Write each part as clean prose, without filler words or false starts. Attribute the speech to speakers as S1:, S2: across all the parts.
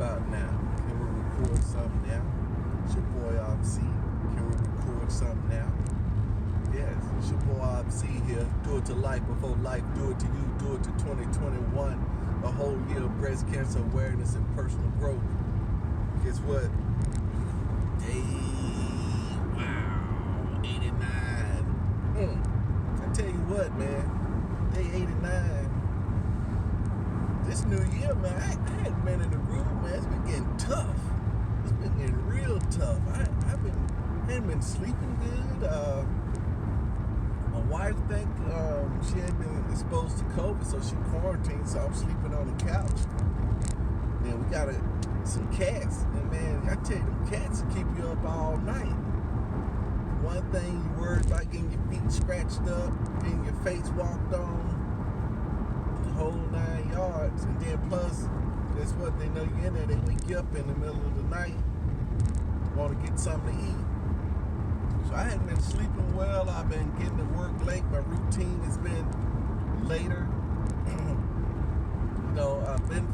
S1: about now? Can we record something now? It's your boy OpC. Can we record something now? Yes, it's your boy OpC here. Do it to life before life. Do it to you. Do it to 2021. A whole year of breast cancer awareness and personal growth. Guess what? Wow, 89. I tell you what, man. Day 89. This new year, man, I hadn't been in the room, man. It's been getting tough. It's been getting real tough. I hadn't been sleeping good. My wife she had been exposed to COVID, so she quarantined, so I'm sleeping on the couch. Then we got some cats, and man, I tell you, them cats will keep you up all night. One thing you worried about getting your feet scratched up, getting your face walked on, the whole 9 yards, and then plus, guess what? They know you're in there. They wake you up in the middle of the night, want to get something to eat. So I hadn't been sleeping well. I've been getting to work late. My routine has been later. I've been,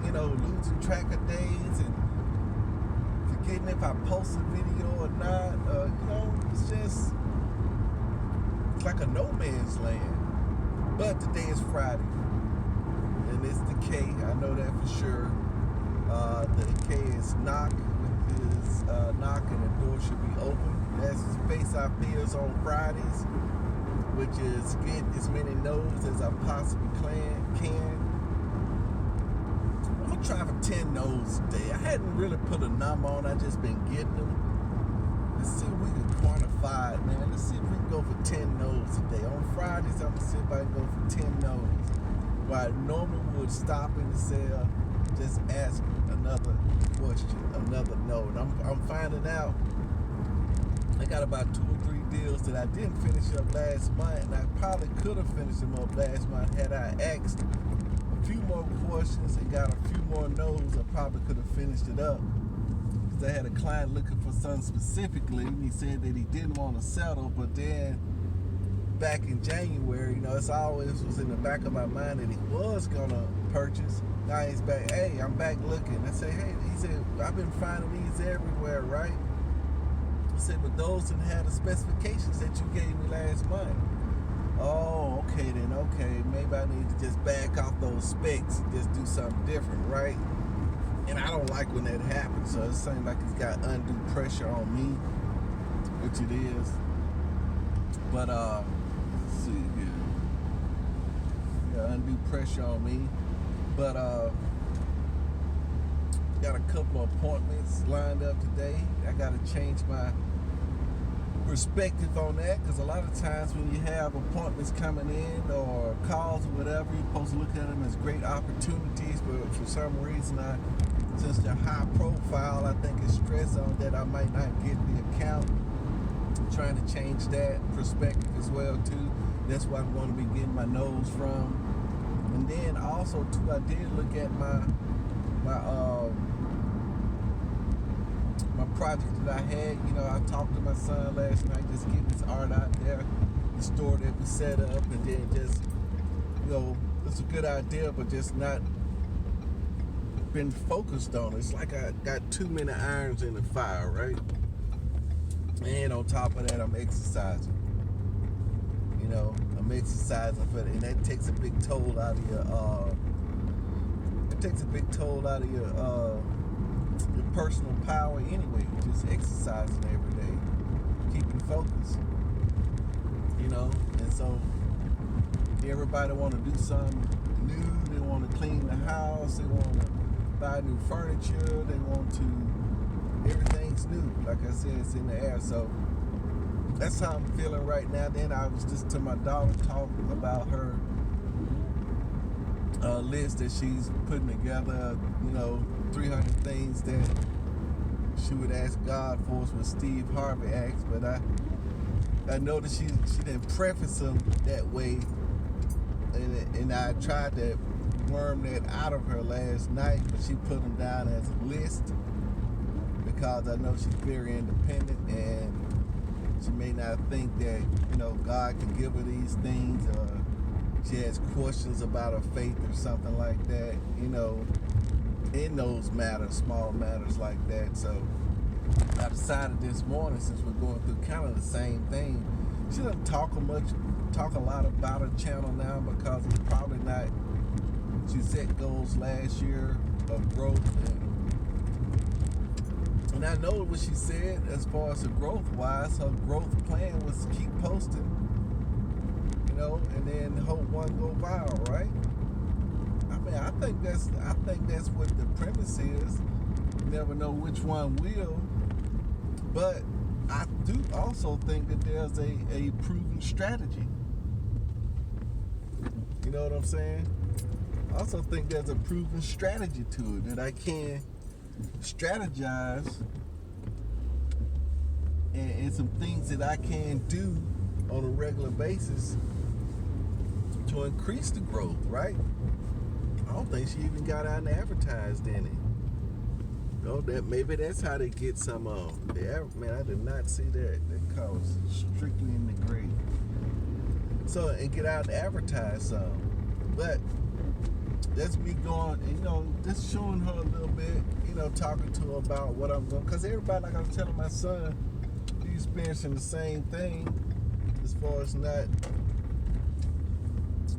S1: losing track of days and forgetting if I post a video or not. It's like a no man's land. But today is Friday, and it's the K. I know that for sure. The K is knock. Is knock, and the door should be open. That's Face Our Fears on Fridays, which is get as many no's as I possibly can. I'm gonna try for 10 no's today. I hadn't really put a number on. I just been getting them. Let's see if we can quantify it, man. Let's see if we can go for 10 no's today. On Fridays, I'm gonna see if I can go for 10 no's. Where I normally would stop in the cell, just ask another question, another no. And I'm finding out I got about 2 or 3 deals that I didn't finish up last month, and I probably could have finished them up last month had I asked a few more questions and got a few more no's. I probably could have finished it up. Because I had a client looking for something specifically, and he said that he didn't want to settle, but then back in January, it's always was in the back of my mind that he was gonna purchase. Now he's back. Hey, I'm back looking. I say, hey, he said, I've been finding these everywhere, right? I said, but those didn't have the specifications that you gave me last month. Oh, okay then, okay. Maybe I need to just back off those specs and just do something different, right? And I don't like when that happens, so it seems like it's got undue pressure on me, which it is. But let's see here. Yeah, undue pressure on me. But got a couple of appointments lined up today. I got to change my perspective on that, because a lot of times when you have appointments coming in or calls or whatever, you're supposed to look at them as great opportunities. But for some reason, since they're high profile, I think it's stress on that I might not get the account. Trying to change that perspective as well too. That's where I'm going to be getting my nose from. And then also too, I did look at my project that I had. I talked to my son last night, just getting his art out there, the store that we set up, and then just it's a good idea, but just not been focused on it. It's like I got too many irons in the fire, right? And on top of that, I'm exercising. I'm exercising and that takes a big toll out of your your personal power anyway. Just exercising every day, keeping focused. And so everybody want to do something new. They want to clean the house. They want to buy new furniture. They want to. Everything's new. Like I said, it's in the air. So that's how I'm feeling right now. Then I was just to my daughter talking about her list that she's putting together. 300 things that she would ask God for, is what Steve Harvey asked. But I know that she didn't preface them that way, and I tried to worm that out of her last night, but she put them down as a list. Because I know she's very independent, and she may not think that God can give her these things, or she has questions about her faith or something like that. in those matters, small matters like that. So I decided this morning, since we're going through kind of the same thing, she doesn't talk a lot about her channel now because it's probably not. She set goals last year of growth, and I know what she said as far as her growth wise. Her growth plan was to keep posting, and then hope one go viral, right? I mean, I think that's what the premise is. You never know which one will, but I do also think that there's a proven strategy. You know what I'm saying? I also think there's a proven strategy to it, that I can strategize and some things that I can do on a regular basis to increase the growth, right? I don't think she even got out and advertised in it. That maybe that's how they get some man, I did not see that. That car was strictly in the gray. So, and get out and advertise some. But that's me going, just showing her a little bit, talking to her about what I'm doing. Because everybody, like I was telling my son, he's experiencing the same thing as far as not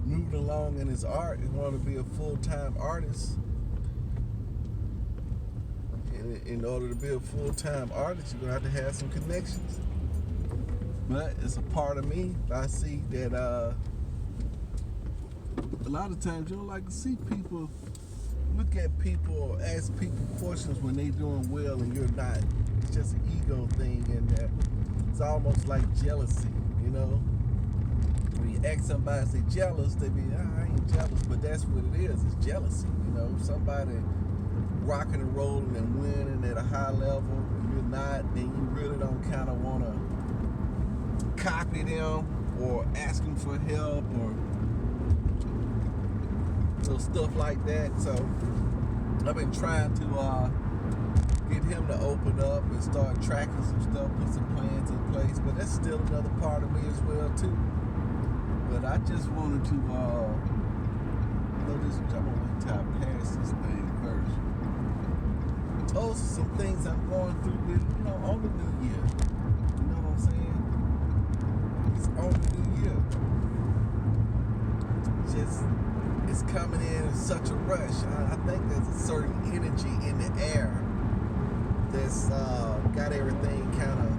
S1: moving along in his art. He want to be a full-time artist. And in order to be a full-time artist, you're going to have some connections. But it's a part of me. I see that a lot of times you don't like to see people look at people or ask people questions when they doing well and you're not. It's just an ego thing, and it's almost like jealousy, When you ask somebody, say jealous, they be, I ain't jealous, but that's what it is. It's jealousy, Somebody rocking and rolling and winning at a high level, and you're not, then you really don't kind of want to copy them or ask them for help or stuff like that. So I've been trying to get him to open up and start tracking some stuff, put some plans in place, but that's still another part of me as well too. But I just wanted to I'm gonna wait till I pass this thing first. Those are some things I'm going through with, on the new year. You know what I'm saying? It's on the new year. It's coming in such a rush. I think there's a certain energy in the air that's got everything kind of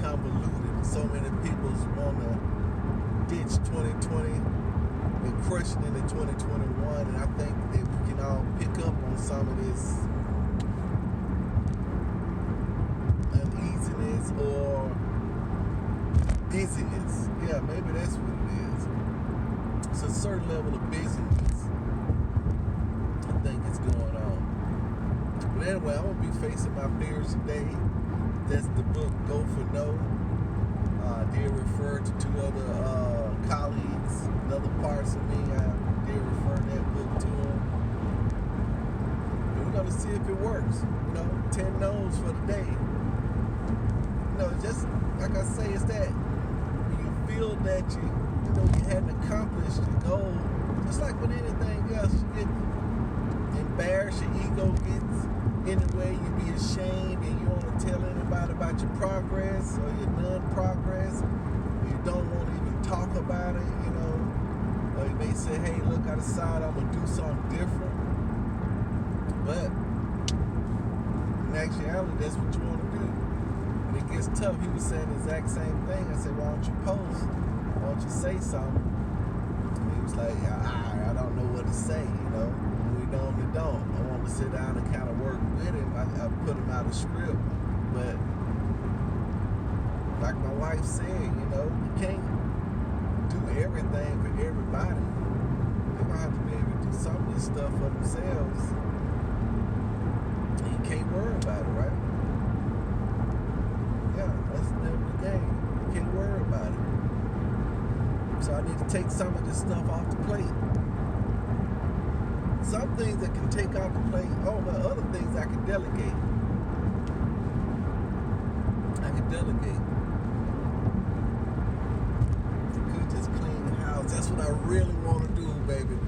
S1: convoluted. So many people want to ditch 2020 and crush it into 2021, and I think that we can all pick up on some of this uneasiness or dizziness. Yeah, maybe that's what it is. It's a certain level of busyness I think is going on. But anyway, I'm going to be facing my fears today. That's the book Go For No. I did refer to two other colleagues, other parts of me. I did refer that book to them. And we're going to see if it works. 10 no's for the day. Just like I say, it's that when you feel that you hadn't accomplished your goal, just like with anything else, you get embarrassed, your ego gets in the way, you be ashamed and you don't want to tell anybody about your progress or your non-progress, or you don't want to even talk about it, or you may say, hey, look, I decided I'm going to do something different, but in actuality, that's what you want to do. When it gets tough, he was saying the exact same thing. I said, why don't you post? Why don't you say something? And he was like, I don't know what to say, We normally don't. I want to sit down and kind of work with him. I put him out of script. But like my wife said, you can't do everything for everybody. They're going to have to be able to do some of this stuff for themselves. And you can't worry about it, right? Yeah, that's never the game. You can't worry about it. So I need to take some of this stuff off the plate. Some things that can take off the plate, but other things I can delegate. Delegate. You could just clean the house. That's what I really want to do, baby.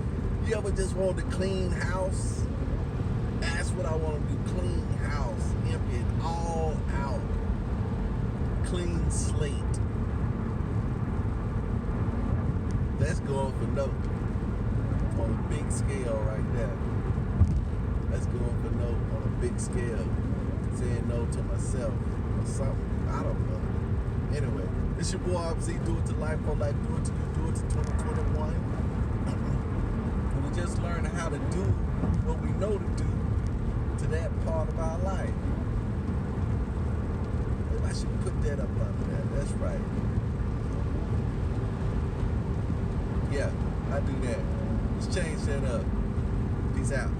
S1: You ever just want to clean house? going for no. On a big scale right there. That's going for no on a big scale. Saying no to myself or something. I don't know. Anyway, it's your boy RZ. Do it to life for life. Do it to you. Do it to 2021. And we just learn how to do what we know to do to that part of our life. Maybe I should put that up under that. That's right. Yeah, I do that. Let's change that up. Peace out.